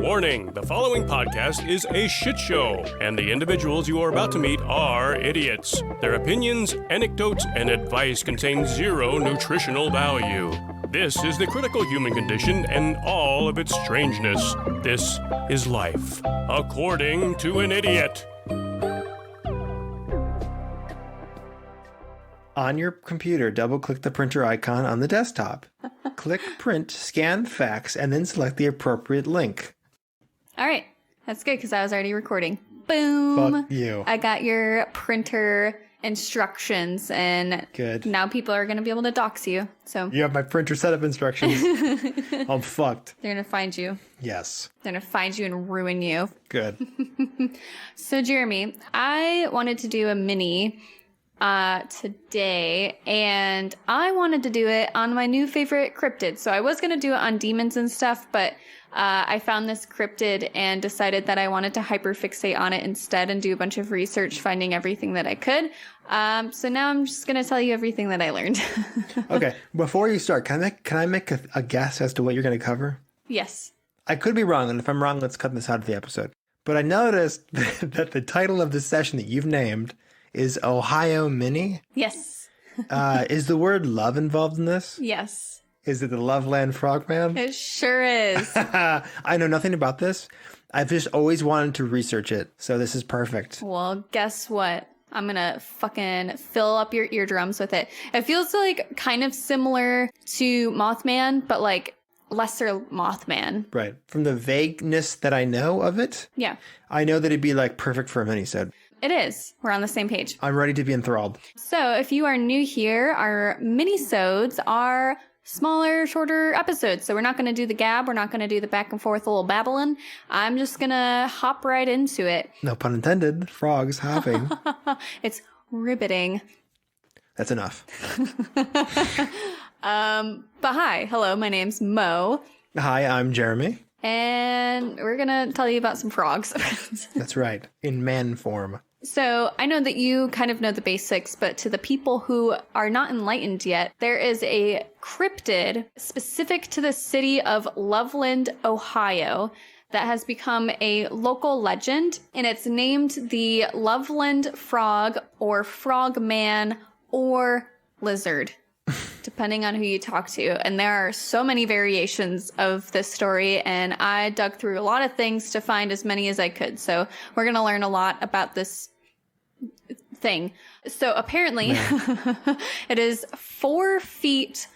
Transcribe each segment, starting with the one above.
Warning, the following podcast is a shit show, and the individuals you are about to meet are idiots. Their opinions, anecdotes, and advice contain zero nutritional value. This is the critical human condition and all of its strangeness. This is life, according to an idiot. On your computer, double-click the printer icon on the desktop. Click Print, Scan Fax, and then select the appropriate link. All right. That's good because I was already recording. Boom. Fuck you. I got your printer instructions, and Good. Now people are going to be able to dox you. So You have my printer setup instructions. I'm fucked. they're going to find you. Yes. They're going to find you and ruin you. Good. So, Jeremy, I wanted to do a mini today, and I wanted to do it on my new favorite cryptid. So I was going to do it on demons and stuff, but I found this cryptid and decided that I wanted to hyperfixate on it instead and do a bunch of research, finding everything that I could. So now I'm just going to tell you everything that I learned. Okay, before you start, can I make a guess as to what you're going to cover? Yes. I could be wrong, and if I'm wrong, let's cut this out of the episode. But I noticed that the title of the session that you've named is Ohio Mini. Yes. Is the word love involved in this? Yes. Is it the Loveland Frogman? It sure is. I know nothing about this. I've just always wanted to research it, so this is perfect. Well, guess what? I'm gonna fucking fill up your eardrums with it. It feels like kind of similar to Mothman, but like lesser Mothman. Right. From the vagueness that I know of it, Yeah, I know that it'd be like perfect for a minisode. it is. We're on the same page. I'm ready to be enthralled. So if you are new here, our minisodes are smaller, shorter episodes. So we're not going to do the gab. We're not going to do the back and forth little babbling. I'm just going to hop right into it. No pun intended. Frogs hopping. It's riveting. That's enough. But hi, hello, my name's Mo. Hi, I'm Jeremy. And we're going to tell you about some frogs. That's right. In man form. So I know that you kind of know the basics, but to the people who are not enlightened yet, there is a cryptid specific to the city of Loveland, Ohio, that has become a local legend, and it's named the Loveland Frog or Frogman or Lizard, depending on who you talk to. And there are so many variations of this story, and I dug through a lot of things to find as many as I could. So we're going to learn a lot about this thing. So apparently it is 4 feet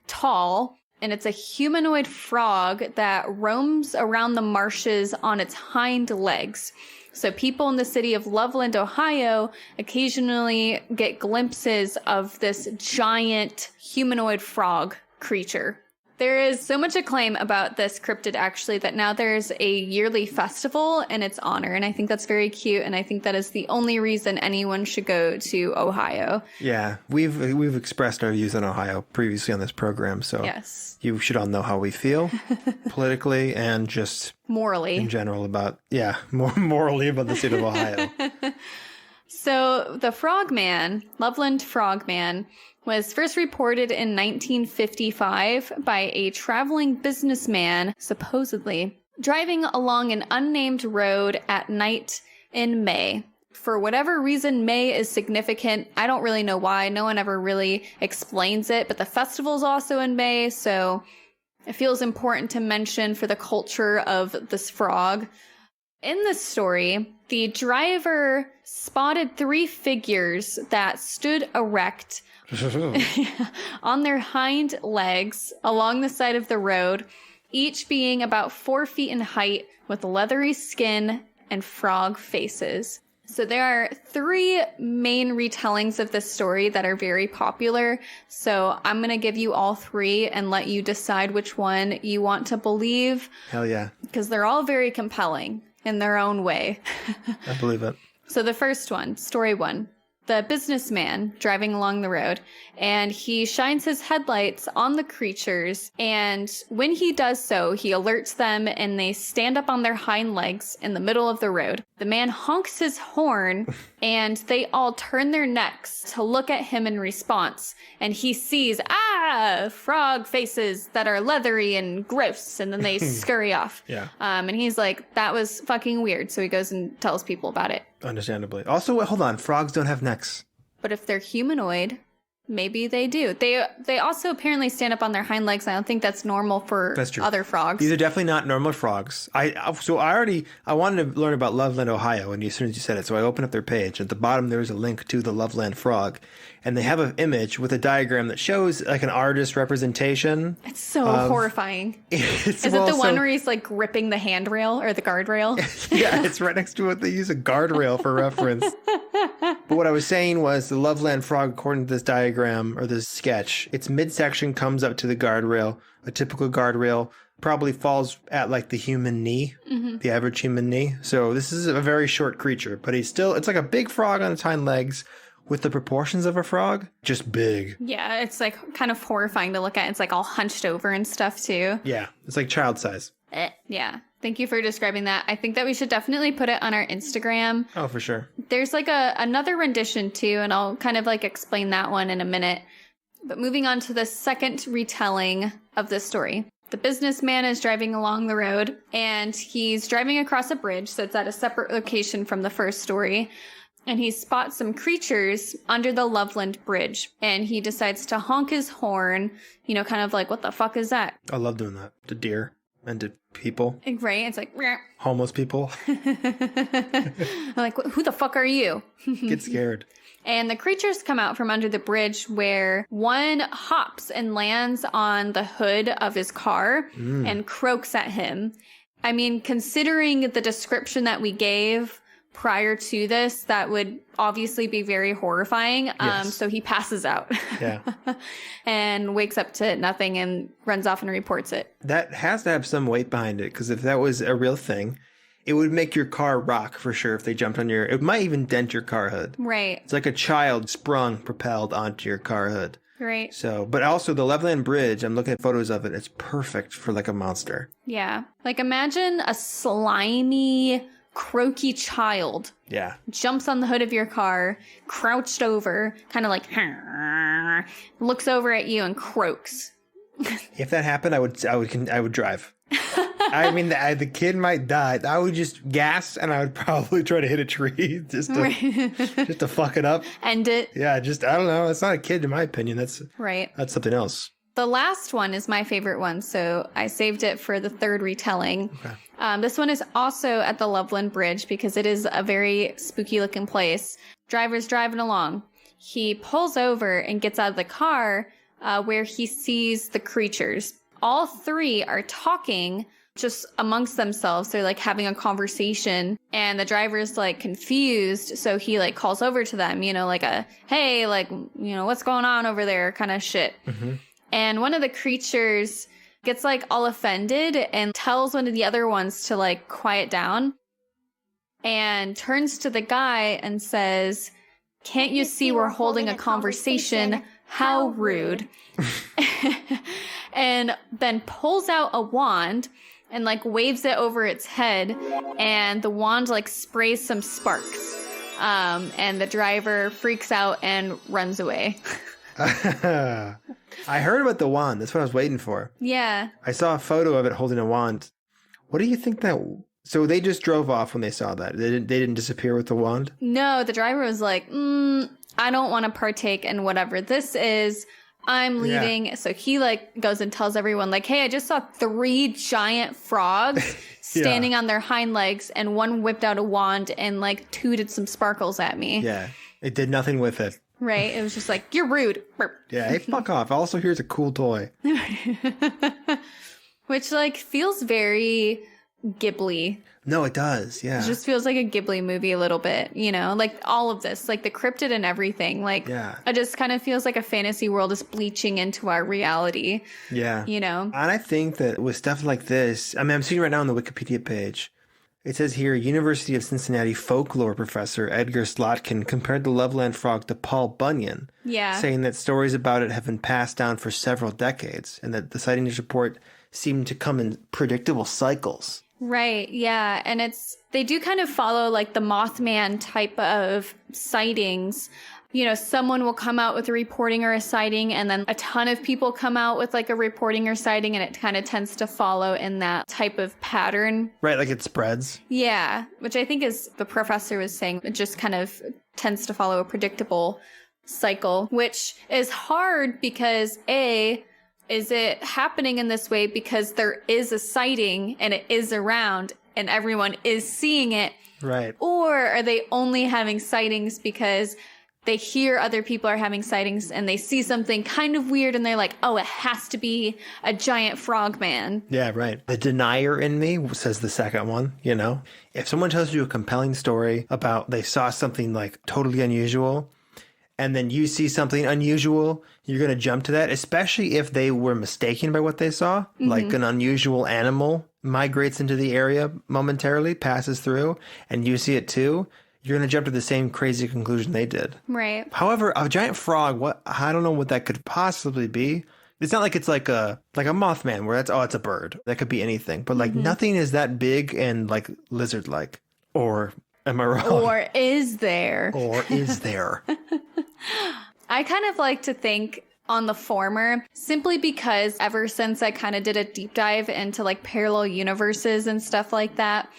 tall, and it's a humanoid frog that roams around the marshes on its hind legs. So people in the city of Loveland, Ohio, occasionally get glimpses of this giant humanoid frog creature. There is so much acclaim about this cryptid, actually, that now there's a yearly festival in its honor. And I think that's very cute. And I think that is the only reason anyone should go to Ohio. Yeah, we've expressed our views on Ohio previously on this program, so Yes. you should all know how we feel politically and just Morally. in general about, more morally about the state of Ohio. So the Frogman, Loveland Frogman, was first reported in 1955 by a traveling businessman, supposedly, driving along an unnamed road at night in May. For whatever reason, May is significant. I don't really know why. No one ever really explains it, but the festival's also in May, so it feels important to mention for the culture of this frog. In this story, the driver spotted 3 figures that stood erect on their hind legs along the side of the road, each being about 4 feet in height with leathery skin and frog faces. So there are 3 main retellings of this story that are very popular. So I'm going to give you all 3 and let you decide which one you want to believe. Hell yeah. Because they're all very compelling in their own way. I believe it. So the first one, story 1. The businessman driving along the road, and he shines his headlights on the creatures, and when he does so, he alerts them, and they stand up on their hind legs in the middle of the road. The man honks his horn And they all turn their necks to look at him in response. And he sees, frog faces that are leathery and gross. And then they scurry off. Yeah. And he's like, that was fucking weird. So he goes and tells people about it. Understandably. Also, hold on. Frogs don't have necks. But if they're humanoid, maybe they do. They also apparently stand up on their hind legs. I don't think that's normal for other frogs. These are definitely not normal frogs. I wanted to learn about Loveland, Ohio, and as soon as you said it, so I opened up their page. At the bottom, there is a link to the Loveland frog, and they have an image with a diagram that shows like an artist representation. It's so horrifying. Is it the one where he's like gripping the handrail or the guardrail? Yeah, it's right next to it. They use a guardrail for reference. But what I was saying was the Loveland frog, according to this diagram or this sketch, its midsection comes up to the guardrail. A typical guardrail probably falls at like the human knee, the average human knee. So this is a very short creature, but it's like a big frog on its hind legs with the proportions of a frog, just big. Yeah, it's like kind of horrifying to look at. It's like all hunched over and stuff too. Yeah, it's like child size. Yeah. Thank you for describing that. I think that we should definitely put it on our Instagram. Oh, for sure. There's like another rendition too, and I'll kind of like explain that one in a minute. But moving on to the second retelling of this story. The businessman is driving along the road, and he's driving across a bridge, so it's at a separate location from the first story. And he spots some creatures under the Loveland Bridge, and he decides to honk his horn, kind of like, what the fuck is that? I love doing that to deer and to people. Right? It's like, homeless people. I'm like, who the fuck are you? Get scared. And the creatures come out from under the bridge, where one hops and lands on the hood of his car and croaks at him. I mean, considering the description that we gave prior to this, that would obviously be very horrifying. Yes. So he passes out. Yeah. And wakes up to nothing and runs off and reports it. That has to have some weight behind it, because if that was a real thing, it would make your car rock for sure if they jumped on your... It might even dent your car hood. Right. It's like a child propelled onto your car hood. Right. So, but also the Loveland Bridge, I'm looking at photos of it, it's perfect for like a monster. Yeah. Like imagine a slimy, croaky child. Yeah. Jumps on the hood of your car, crouched over, kind of like, looks over at you and croaks. If that happened, I would drive. I mean, the kid might die. I would just gas, and I would probably try to hit a tree just to fuck it up. End it. Yeah, I don't know. It's not a kid, in my opinion. That's something else. The last one is my favorite one, so I saved it for the third retelling. Okay. This one is also at the Loveland Bridge because it is a very spooky looking place. Driver's driving along. He pulls over and gets out of the car where he sees the creatures. All three are talking just amongst themselves. They're like having a conversation, and the driver's like confused. So he like calls over to them, like hey, like, what's going on over there kind of shit. Mm-hmm. And one of the creatures gets like all offended and tells one of the other ones to like quiet down, and turns to the guy and says, can't you see we're holding a conversation? How rude. And then pulls out a wand and like waves it over its head, and the wand like sprays some sparks. And the driver freaks out and runs away. I heard about the wand. That's what I was waiting for. Yeah. I saw a photo of it holding a wand. What do you think that... So they just drove off when they saw that. They didn't disappear with the wand? No, the driver was like, I don't want to partake in whatever this is. I'm leaving. Yeah. So he like goes and tells everyone like, hey, I just saw 3 giant frogs standing on their hind legs, and one whipped out a wand and like tooted some sparkles at me. Yeah. It did nothing with it. Right. It was just like, you're rude. Yeah. Hey, fuck off. Also, here's a cool toy. Which like feels very Ghibli. No, it does. Yeah. It just feels like a Ghibli movie a little bit, like all of this, like the cryptid and everything. Like, it just kind of feels like a fantasy world is bleaching into our reality. Yeah. And I think that with stuff like this, I mean, I'm seeing right now on the Wikipedia page, it says here, University of Cincinnati folklore professor Edgar Slotkin compared the Loveland frog to Paul Bunyan. Yeah. Saying that stories about it have been passed down for several decades, and that the sightings report seem to come in predictable cycles. Right, yeah. And they do kind of follow like the Mothman type of sightings. You know, someone will come out with a reporting or a sighting, and then a ton of people come out with like a reporting or sighting, and it kind of tends to follow in that type of pattern. Right, like it spreads. Yeah, which I think is the professor was saying. It just kind of tends to follow a predictable cycle, which is hard because is it happening in this way because there is a sighting and it is around and everyone is seeing it? Right. Or are they only having sightings because they hear other people are having sightings and they see something kind of weird and they're like, oh, it has to be a giant frogman. Yeah, right. The denier in me says the second one, you know? If someone tells you a compelling story about they saw something like totally unusual, and then you see something unusual, you're going to jump to that, especially if they were mistaken by what they saw, like an unusual animal migrates into the area momentarily, passes through, and you see it too. You're going to jump to the same crazy conclusion they did. Right. However, a giant frog, I don't know what that could possibly be. It's not like it's like a Mothman where it's a bird. That could be anything. But like nothing is that big and like lizard-like. Or am I wrong? Or is there? Or is there? I kind of like to think on the former, simply because ever since I kind of did a deep dive into like parallel universes and stuff like that,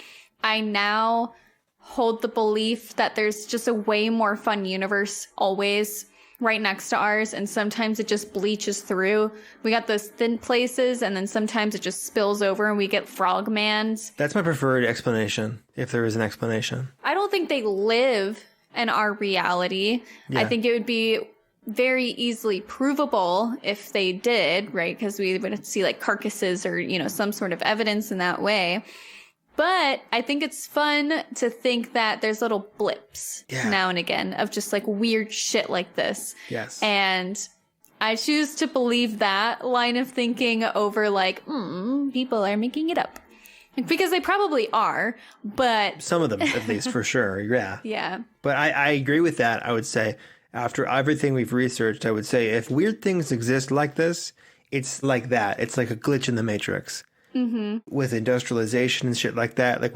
I now hold the belief that there's just a way more fun universe always right next to ours, and sometimes it just bleaches through. We got those thin places, and then sometimes it just spills over and we get frogmans. That's my preferred explanation, if there is an explanation. I don't think they live in our reality. Yeah. I think it would be very easily provable if they did, right? Because we would see like carcasses or, you know, some sort of evidence in that way. But I think it's fun to think that there's little blips now and again of just like weird shit like this. Yes. And I choose to believe that line of thinking over like, people are making it up. Because they probably are, but... Some of them, at least, for sure. Yeah. Yeah. But I agree with that, I would say. After everything we've researched, I would say if weird things exist like this, it's like that. It's like a glitch in the Matrix. With industrialization and shit like that. Like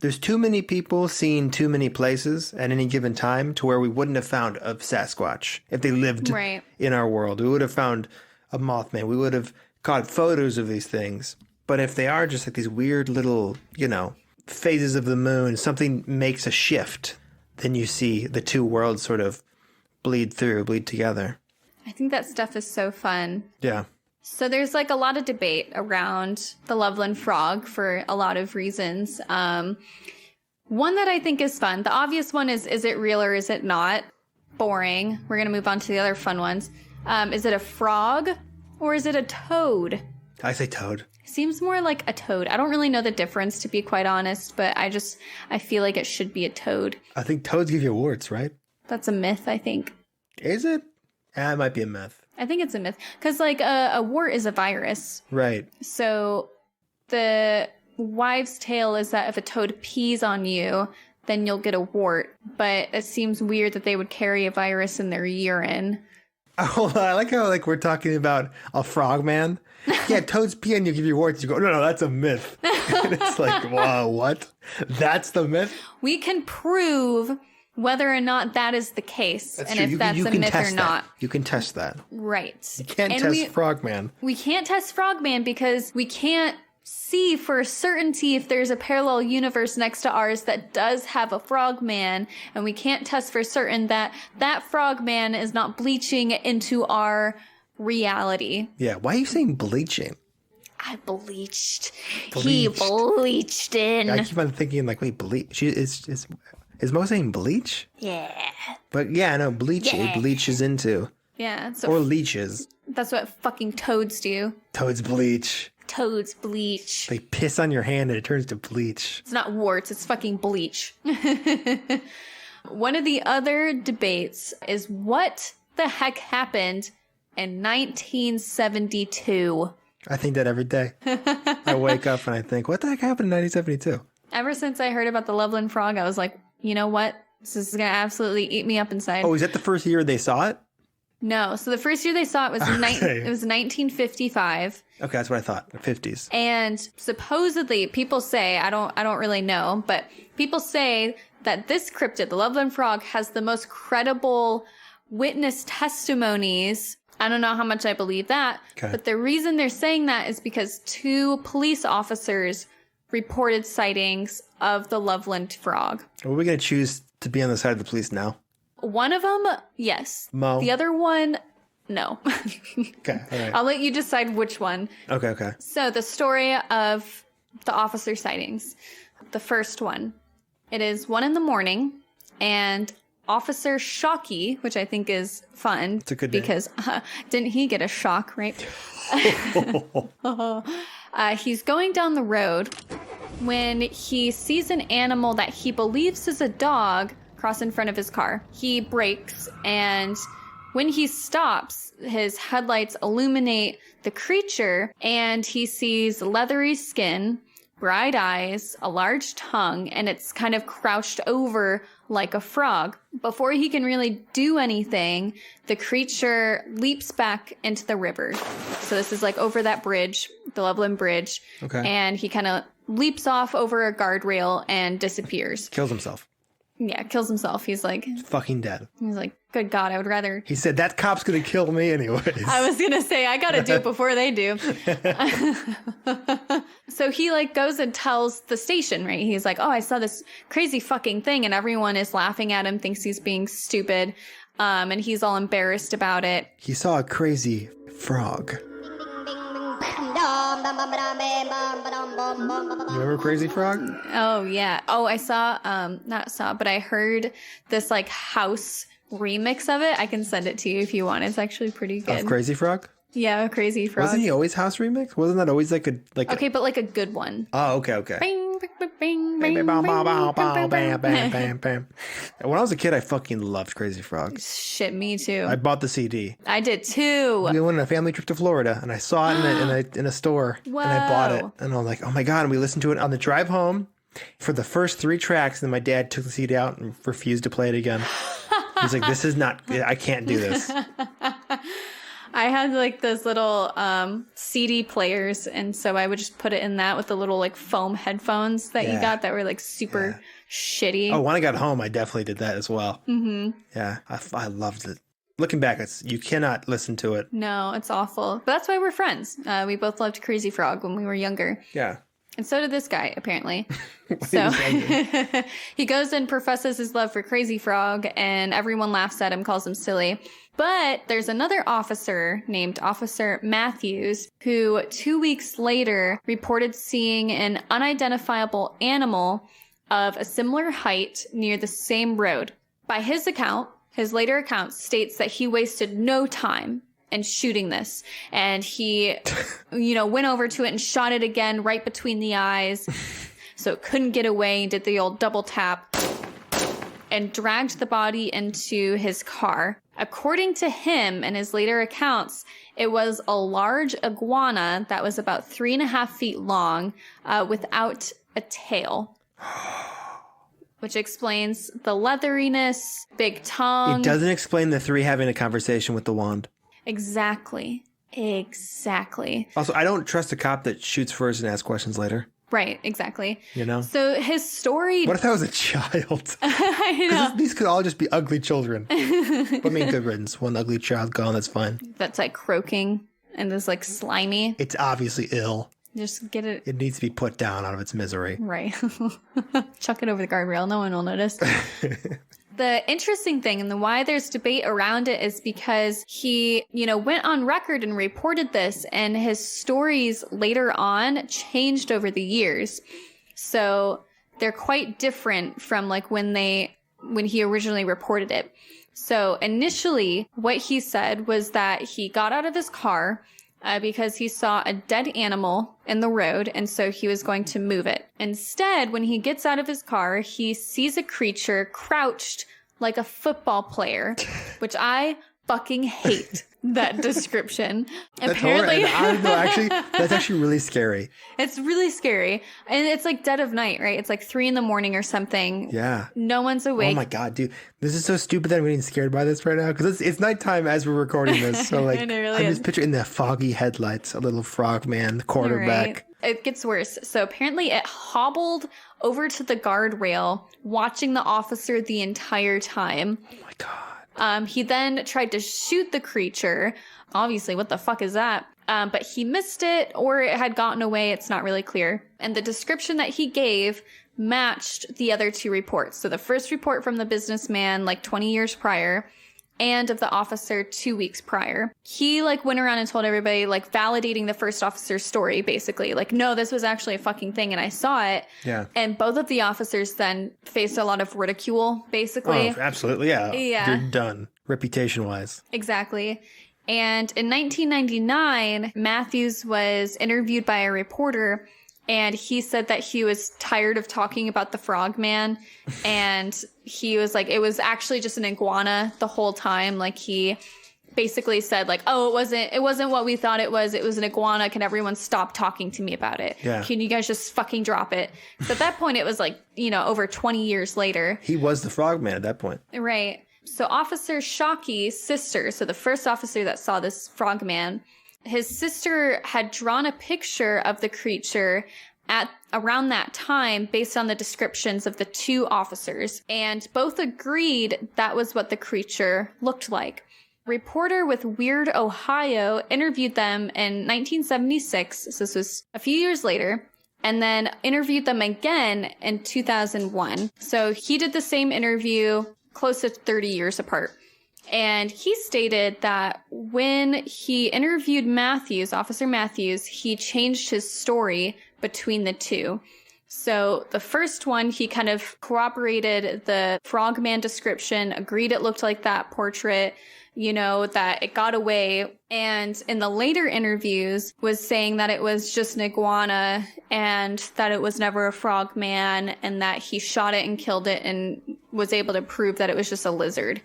there's too many people seeing too many places at any given time to where we wouldn't have found a Sasquatch if they lived in our world. We would have found a Mothman. We would have caught photos of these things. But if they are just like these weird little, you know, phases of the moon, something makes a shift, then you see the two worlds sort of bleed together. I think that stuff is so fun. Yeah. So there's like a lot of debate around the Loveland frog for a lot of reasons. One that I think is fun, the obvious one is it real or is it not? Boring. We're going to move on to the other fun ones. Is it a frog or is it a toad? I say toad. Seems more like a toad. I don't really know the difference, to be quite honest, but I feel like it should be a toad. I think toads give you warts, right? That's a myth, I think. Is it? It might be a myth. I think it's a myth. Because, like, a wart is a virus. Right. So the wives' tale is that if a toad pees on you, then you'll get a wart. But it seems weird that they would carry a virus in their urine. Oh, I like how we're talking about a frogman. Yeah, toads pee and you give you warts. You go, no, that's a myth. And it's like, wow, what? That's the myth? We can prove whether or not that is the case. That's and true. if that's a myth or not. You can test that. Right. You can't test frogman. We can't test frogman because we can't see for certainty if there's a parallel universe next to ours that does have a frogman, and we can't test for certain that frogman is not bleaching into our reality. Yeah, why are you saying bleaching? I bleached. He bleached in. I keep on thinking like, wait, bleach? Is Mo saying bleach? Yeah. But yeah, no, bleach. Yeah. It bleaches into. Yeah. So or leeches. That's what fucking toads do. Toads bleach. Toads bleach. They piss on your hand and it turns to bleach. It's not warts, it's fucking bleach. One of the other debates is what the heck happened in 1972? I think that every day. I wake up and I think, what the heck happened in 1972? Ever since I heard about the Loveland frog, I was like, you know what? This is going to absolutely eat me up inside. Oh, is that the first year they saw it? No. So the first year they saw it was it was 1955. Okay, that's what I thought. The 50s. And supposedly, people say, I don't really know, but people say that this cryptid, the Loveland Frog, has the most credible witness testimonies. I don't know how much I believe that, but the reason they're saying that is because 2 police officers reported sightings of the Loveland Frog. Are we going to choose to be on the side of the police now? One of them, yes. Mo. The other one, no. Okay, all right. I'll let you decide which one. Okay. So the story of the officer sightings. The first one. It is 1 a.m, and Officer Shocky, which I think is fun. It's a good name. Because didn't he get a shock, right? He's going down the road when he sees an animal that he believes is a dog cross in front of his car. He brakes, and when he stops, his headlights illuminate the creature, and he sees leathery skin, bright eyes, a large tongue, and it's kind of crouched over like a frog. Before he can really do anything, the creature leaps back into the river. So this is like over that bridge, the Loveland Bridge. Okay. And he kind of leaps off over a guardrail and disappears. Kills himself. Yeah, kills himself. He's like, Fucking dead. good God, I would rather. He said, that cop's going to kill me anyways. I was going to say, I got to do it before they do. So he like goes and tells the station, right? He's like, oh, I saw this crazy fucking thing, and everyone is laughing at him, thinks he's being stupid. And he's all embarrassed about it. He saw a crazy frog. You remember Crazy Frog? Oh, yeah. Oh, I saw, not saw, but I heard this like house remix of it. I can send it to you if you want. It's actually pretty good. Of Crazy Frog? Yeah, Crazy Frog. Wasn't he always house remix? Wasn't that always like a Okay, but like a good one. Oh, okay. Bing, bing, bing, Bam, bing, bam, bing, bam, bing, bam, bing, bam, bing. bam, bam. When I was a kid, I fucking loved Crazy Frog. Shit, me too. I bought the CD. I did too. We went on a family trip to Florida, and I saw it in a store, and I bought it. And I was like, oh my God. And we listened to it on the drive home for the first 3 tracks, and then my dad took the CD out and refused to play it again. He's like, this is not, I can't do this. I had like those little CD players, and so I would just put it in that with the little like foam headphones that you got that were like super shitty. Oh, when I got home, I definitely did that as well. Mm-hmm. Yeah, I loved it. Looking back, you cannot listen to it. No, it's awful. But that's why we're friends. We both loved Crazy Frog when we were younger. Yeah. And so did this guy, apparently. So he goes and professes his love for Crazy Frog, and everyone laughs at him, calls him silly. But there's another officer named Officer Matthews who 2 weeks later reported seeing an unidentifiable animal of a similar height near the same road. By his account, his later account states that he wasted no time in shooting this. And he, went over to it and shot it again right between the eyes. So it couldn't get away, and did the old double tap and dragged the body into his car. According to him and his later accounts, it was a large iguana that was about 3.5 feet long, without a tail. Which explains the leatheriness, big tongue. It doesn't explain the 3 having a conversation with the wand. Exactly. Also, I don't trust a cop that shoots first and asks questions later. Right, exactly. So his story... What if that was a child? I know. These could all just be ugly children. But I mean, good riddance. One ugly child gone, that's fine. That's like croaking and is like slimy. It's obviously ill. Just get it... It needs to be put down out of its misery. Right. Chuck it over the guardrail. No one will notice. The interesting thing and why there's debate around it is because he, went on record and reported this, and his stories later on changed over the years. So they're quite different from like when he originally reported it. So initially what he said was that he got out of his car because he saw a dead animal in the road, and so he was going to move it. Instead, when he gets out of his car, he sees a creature crouched like a football player, which I fucking hate. that description. That's Apparently, that's actually really scary. it's really scary. And it's like dead of night, right? It's like 3 a.m. or something. Yeah. No one's awake. Oh my God, dude. This is so stupid that I'm getting scared by this right now. Because it's nighttime as we're recording this. So like, It really I'm is. just picturing the foggy headlights, a little frogman, the quarterback. Right. It gets worse. So apparently it hobbled over to the guardrail, watching the officer the entire time. Oh my God. He then tried to shoot the creature. Obviously, what the fuck is that? But he missed it, or it had gotten away. It's not really clear. And the description that he gave matched the other 2 reports. So the first report from the businessman, like 20 years prior, and of the officer 2 weeks prior. He like went around and told everybody, like validating the first officer's story, basically. Like, no, this was actually a fucking thing and I saw it. Yeah. And both of the officers then faced a lot of ridicule, basically. Oh, absolutely. Yeah. Yeah. You're done. Reputation wise. Exactly. And in 1999, Matthews was interviewed by a reporter, and he said that he was tired of talking about the Frogman, and he was like, it was actually just an iguana the whole time. Like, he basically said like, oh, it wasn't what we thought it was an iguana. Can everyone stop talking to me about it? Yeah. Can you guys just fucking drop it? So at that point, it was like, over 20 years later. He was the frogman at that point. Right. So Officer Shockey's sister, so the first officer that saw this frogman, his sister had drawn a picture of the creature at around that time based on the descriptions of the 2 officers, and both agreed that was what the creature looked like. Reporter with Weird Ohio interviewed them in 1976, so this was a few years later, and then interviewed them again in 2001. So he did the same interview close to 30 years apart. And he stated that when he interviewed Officer Matthews, he changed his story between the 2. So the first one, he kind of corroborated the frogman description, agreed it looked like that portrait, that it got away. And in the later interviews was saying that it was just an iguana and that it was never a frogman, and that he shot it and killed it and was able to prove that it was just a lizard.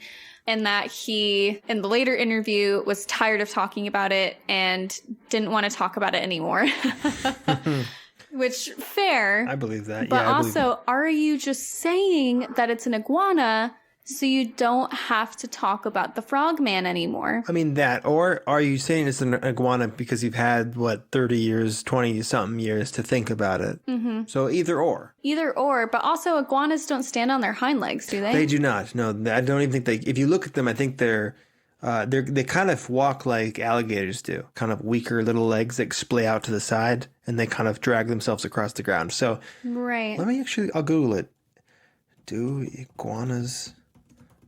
And that he, in the later interview, was tired of talking about it and didn't want to talk about it anymore. Which, fair. I believe that. But yeah, also, are you just saying that it's an iguana so you don't have to talk about the frogman anymore? I mean that, or are you saying it's an iguana because you've had, 30 years, 20-something years to think about it? Mm-hmm. So either or. Either or, but also iguanas don't stand on their hind legs, do they? They do not. No, I don't even think if you look at them, I think they kind of walk like alligators do. Kind of weaker little legs that splay out to the side, and they kind of drag themselves across the ground. So right. I'll Google it. Do iguanas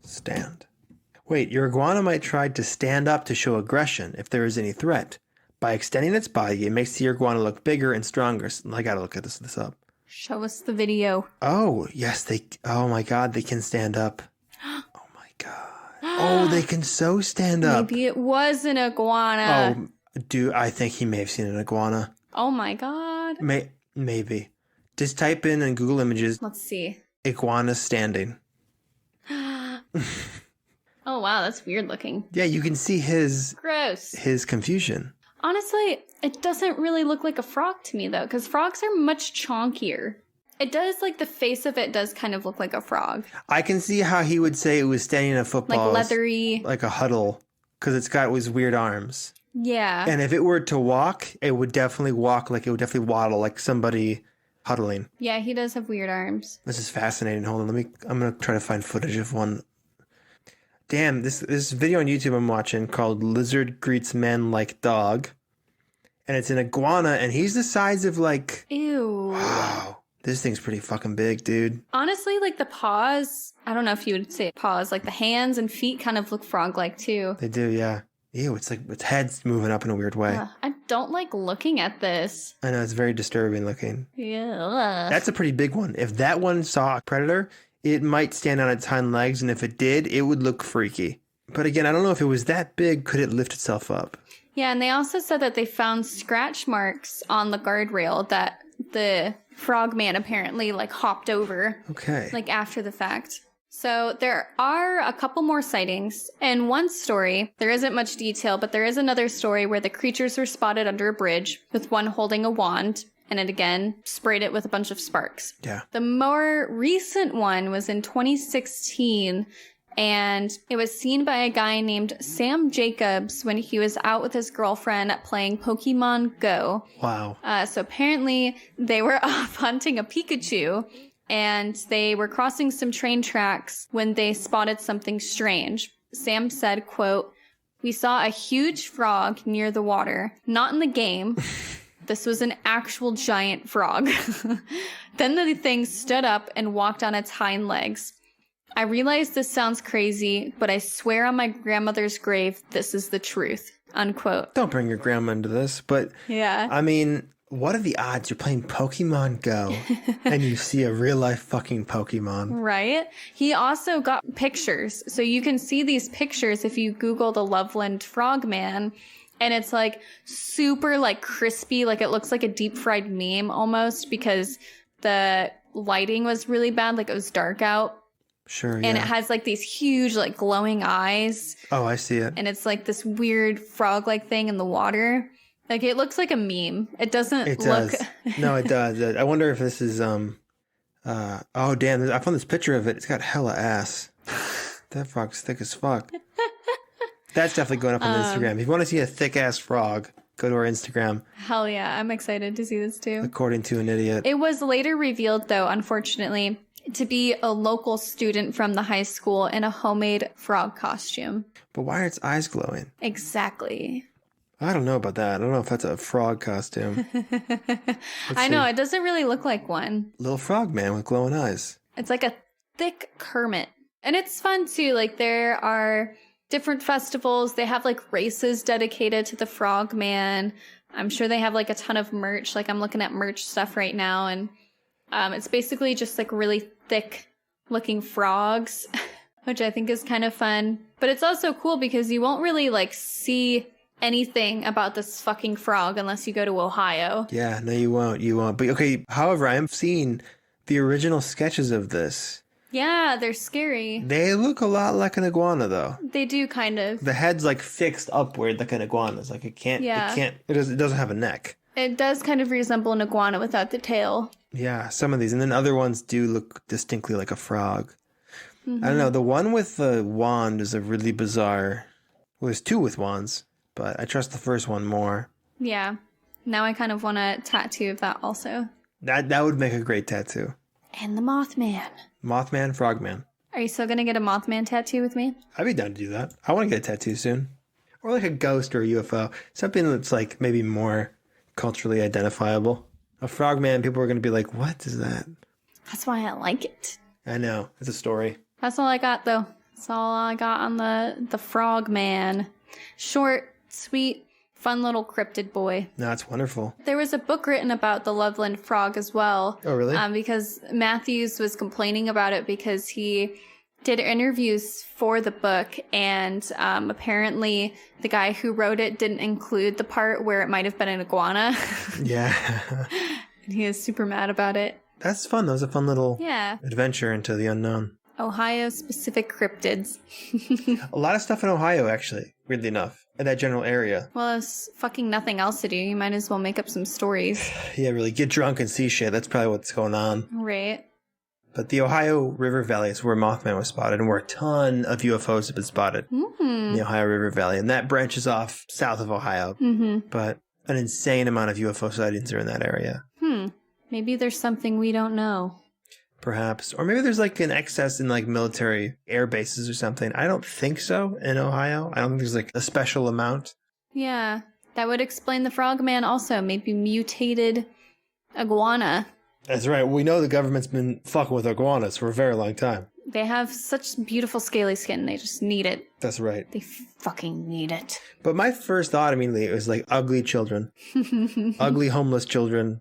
stand? Wait, your iguana might try to stand up to show aggression if there is any threat. By extending its body, it makes the iguana look bigger and stronger. I gotta look at this up. Show us the video. Oh, yes, oh my God, they can stand up. Oh my God. Oh, they can so stand up. Maybe it was an iguana. Oh, I think he may have seen an iguana. Oh my God. Maybe. Just type in Google Images. Let's see. Iguana standing. Oh wow, that's weird looking. Yeah, you can see his confusion. Honestly, it doesn't really look like a frog to me though, because frogs are much chonkier. It does, like, the face of it does kind of look like a frog. I can see how he would say it was standing in a football. Like leathery. Like a huddle, because it's got these weird arms. Yeah. And if it were to walk, it would definitely waddle like somebody huddling. Yeah, he does have weird arms. This is fascinating. Hold on, I'm going to try to find footage of one. Damn, this video on YouTube I'm watching called Lizard Greets Men Like Dog. And it's an iguana, and he's the size of like... Ew. Wow. This thing's pretty fucking big, dude. Honestly, like the paws, I don't know if you would say paws, like the hands and feet kind of look frog-like too. They do, yeah. Ew, it's like its head's moving up in a weird way. I don't like looking at this. I know, it's very disturbing looking. Yeah. That's a pretty big one. If that one saw a predator, it might stand on its hind legs, and if it did, it would look freaky. But again, I don't know if it was that big, could it lift itself up? Yeah, and they also said that they found scratch marks on the guardrail that the frogman apparently like hopped over. Okay. Like after the fact. So there are a couple more sightings. In one story, there isn't much detail, but there is another story where the creatures were spotted under a bridge with one holding a wand, and it again sprayed it with a bunch of sparks. Yeah. The more recent one was in 2016, and it was seen by a guy named Sam Jacobs when he was out with his girlfriend playing Pokemon Go. Wow. So apparently they were off hunting a Pikachu, and they were crossing some train tracks when they spotted something strange. Sam said, quote, "We saw a huge frog near the water, not in the game." This was an actual giant frog. Then the thing stood up and walked on its hind legs. "I realize this sounds crazy, but I swear on my grandmother's grave, this is the truth." Unquote. Don't bring your grandma into this, but Yeah. I mean, what are the odds you're playing Pokemon Go and you see a real life fucking Pokemon? Right? He also got pictures. So you can see these pictures if you Google the Loveland Frogman. And it's like super like crispy. Like it looks like a deep fried meme almost because the lighting was really bad. Like it was dark out. Sure, yeah. And it has like these huge like glowing eyes. Oh, I see it. And it's like this weird frog-like thing in the water. Like it looks like a meme. It doesn't It look. does. No, it does. I wonder if this is oh damn! I found this picture of it. It's got hella ass. That frog's thick as fuck. That's definitely going up on Instagram. If you want to see a thick ass frog, go to our Instagram. Hell yeah, I'm excited to see this too. According to an idiot. It was later revealed, though, unfortunately, to be a local student from the high school in a homemade frog costume. But why are its eyes glowing? Exactly. I don't know about that. I don't know if that's a frog costume. I know, it doesn't really look like one. Little frog man with glowing eyes. It's like a thick Kermit. And it's fun, too. Like, there are different festivals. They have, like, races dedicated to the Frogman. I'm sure they have, like, a ton of merch. Like, I'm looking at merch stuff right now, and it's basically just, like, really thick-looking frogs, which I think is kind of fun. But it's also cool because you won't really, like, see anything about this fucking frog unless you go to Ohio. Yeah, no, you won't. You won't. But, okay, however, I have seen the original sketches of this. Yeah, they're scary. They look a lot like an iguana, though. They do, kind of. The head's, like, fixed upward like an iguana's. Like, it doesn't have a neck. It does kind of resemble an iguana without the tail. Yeah, some of these. And then other ones do look distinctly like a frog. I don't know. The one with the wand is a really bizarre... Well, there's two with wands, but I trust the first one more. Yeah. Now I kind of want a tattoo of that also. That would make a great tattoo. And the Mothman. Mothman, Frogman. Are you still going to get a Mothman tattoo with me? I'd be down to do that. I want to get a tattoo soon. Or like a ghost or a UFO. Something that's like maybe more culturally identifiable. A frogman, people are going to be like, what is that? That's why I like it. I know. It's a story. That's all I got, though. That's all I got on the Frogman. Short, sweet, fun little cryptid boy. No, it's wonderful. There was a book written about the Loveland Frog as well. Oh, really? Because Matthews was complaining about it because he did interviews for the book, and apparently the guy who wrote it didn't include the part where it might have been an iguana. Yeah. And he is super mad about it. That's fun. That was a fun little Yeah. adventure into the unknown. Ohio-specific cryptids. A lot of stuff in Ohio, actually, weirdly enough, in that general area. Well, there's fucking nothing else to do. You might as well make up some stories. Yeah, really. Get drunk and see shit. That's probably what's going on. Right. But the Ohio River Valley is where Mothman was spotted, and where a ton of UFOs have been spotted in the Ohio River Valley. And that branches off south of Ohio. Mm-hmm. But an insane amount of UFO sightings are in that area. Maybe there's something we don't know. Perhaps. Or maybe there's like an excess in like military air bases or something. I don't think so in Ohio. I don't think there's like a special amount. Yeah. That would explain the Frogman also. Maybe mutated iguana. That's right. We know the government's been fucking with iguanas for a very long time. They have such beautiful scaly skin. They just need it. That's right. They fucking need it. But my first thought immediately was like ugly children. Ugly homeless children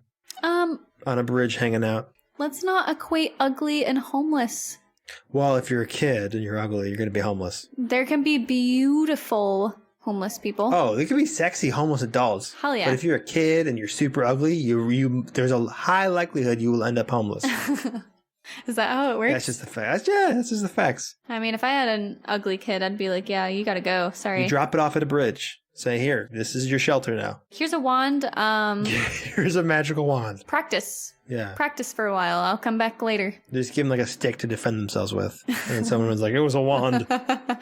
on a bridge hanging out. Let's not equate ugly and homeless. Well, if you're a kid and you're ugly, you're going to be homeless. There can be beautiful homeless people. Oh, there could be sexy homeless adults. Hell yeah. But if you're a kid and you're super ugly, you there's a high likelihood you will end up homeless. Is that how it works? That's just the facts. Yeah, that's just the facts. I mean, if I had an ugly kid, I'd be like, yeah, you gotta go. Sorry. You drop it off at a bridge. Say, here, this is your shelter now. Here's a wand. Here's a magical wand. Practice. Yeah. Practice for a while. I'll come back later. Just give them like a stick to defend themselves with. And then someone was like, it was a wand. There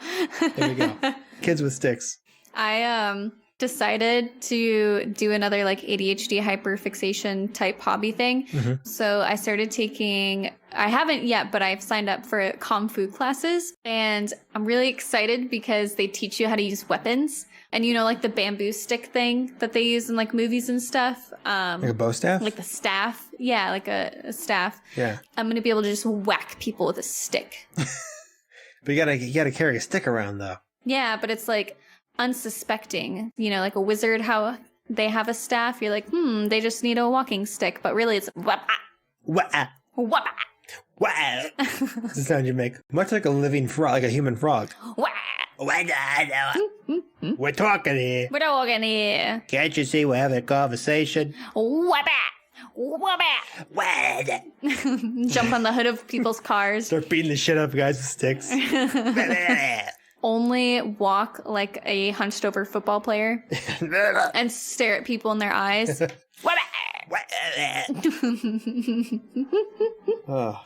we go. Kids with sticks. I decided to do another like ADHD hyperfixation type hobby thing. Mm-hmm. So I started taking, I haven't yet, but I've signed up for Kung Fu classes. And I'm really excited because they teach you how to use weapons. And you know, like the bamboo stick thing that they use in like movies and stuff. Like a bow staff? Like the staff. Yeah, like a staff. Yeah. I'm going to be able to just whack people with a stick. But you gotta carry a stick around though. Yeah, but it's like unsuspecting. You know, like a wizard, how they have a staff. You're like, they just need a walking stick. But really it's wah Wah! wah Wah! That's the sound you make. Much like a living frog, like a human frog. wah. We're talking here. We're talking here. Can't you see we're having a conversation? Wah wah. Jump on the hood of people's cars. Start beating the shit up guys with sticks. Only walk like a hunched over football player and stare at people in their eyes. Oh. All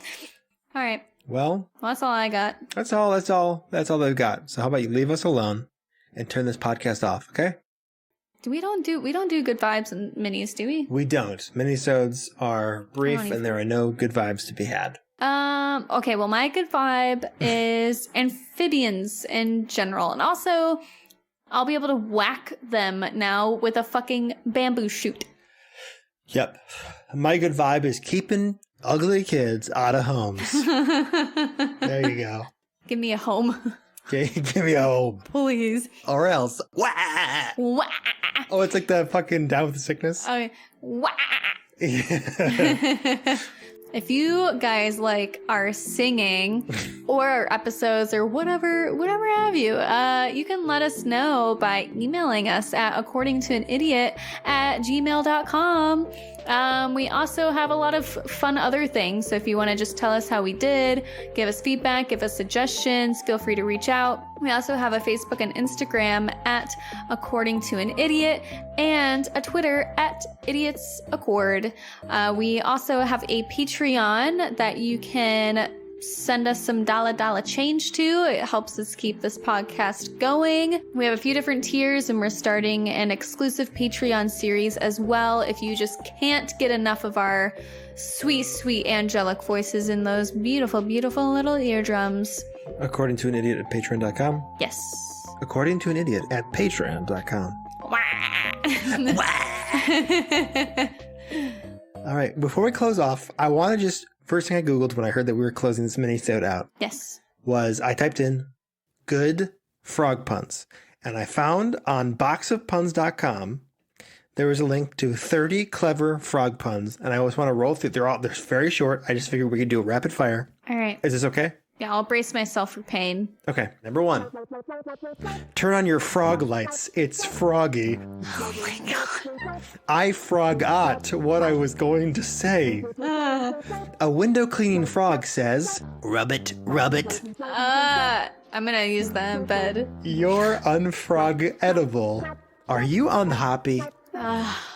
right. Well, That's all I got. that's all they've got. So how about you leave us alone and turn this podcast off, okay? We don't do good vibes in minis, do we? We don't. Minisodes are brief and there are no good vibes to be had. Okay, well my good vibe is amphibians in general. And also I'll be able to whack them now with a fucking bamboo shoot. Yep. My good vibe is keeping ugly kids out of homes. There you go. Give me a home. Okay, give me a home. Please. Or else. Wah! Wah! Oh, it's like the fucking Down with the Sickness. Okay. Wah! Yeah. If you guys like our singing or our episodes or whatever have you, you can let us know by emailing us at accordingtoanidiot@gmail.com. We also have a lot of fun other things. So if you want to just tell us how we did, give us feedback, give us suggestions, feel free to reach out. We also have a Facebook and Instagram at According to an Idiot and a Twitter at Idiots Accord. We also have a Patreon that you can send us some dollar change to. It helps us keep this podcast going. We have a few different tiers and we're starting an exclusive Patreon series as well. If you just can't get enough of our sweet angelic voices in those beautiful little eardrums. According to an idiot at patreon.com. Yes. According to an idiot at patreon.com. All right. Before we close off, I want to just, first thing I Googled when I heard that we were closing this mini-sode out. Yes. Was I typed in good frog puns. And I found on boxofpuns.com, there was a link to 30 clever frog puns. And I always want to roll through. They're very short. I just figured we could do a rapid fire. All right. Is this okay? Yeah, I'll brace myself for pain. Okay, number 1. Turn on your frog lights. It's froggy. Oh my god. I forgot what I was going to say. A window cleaning frog says, rub it, rub it. I'm gonna use that in bed. You're unfrog edible. Are you unhappy?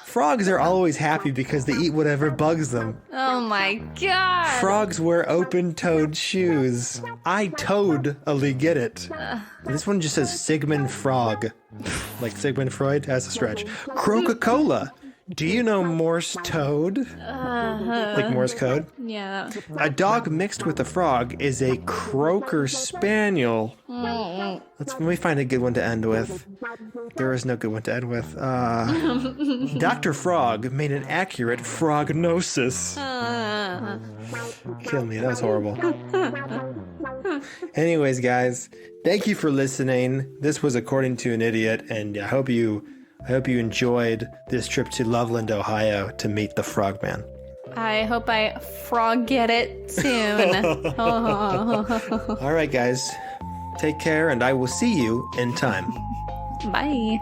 Frogs are always happy because they eat whatever bugs them. Oh my god. Frogs wear open-toed shoes. I totally get it. This one just says Sigmund Frog. Like Sigmund Freud? That's a stretch. Coca-Cola. Do you know Morse toad? Like Morse code? Yeah. A dog mixed with a frog is a croaker spaniel. Let me find a good one to end with. There is no good one to end with. Dr. Frog made an accurate frognosis. Kill me, that was horrible. Anyways, guys, thank you for listening. This was According to an Idiot, and I hope you enjoyed this trip to Loveland, Ohio to meet the Frogman. I hope I frog get it soon. All right, guys. Take care, and I will see you in time. Bye.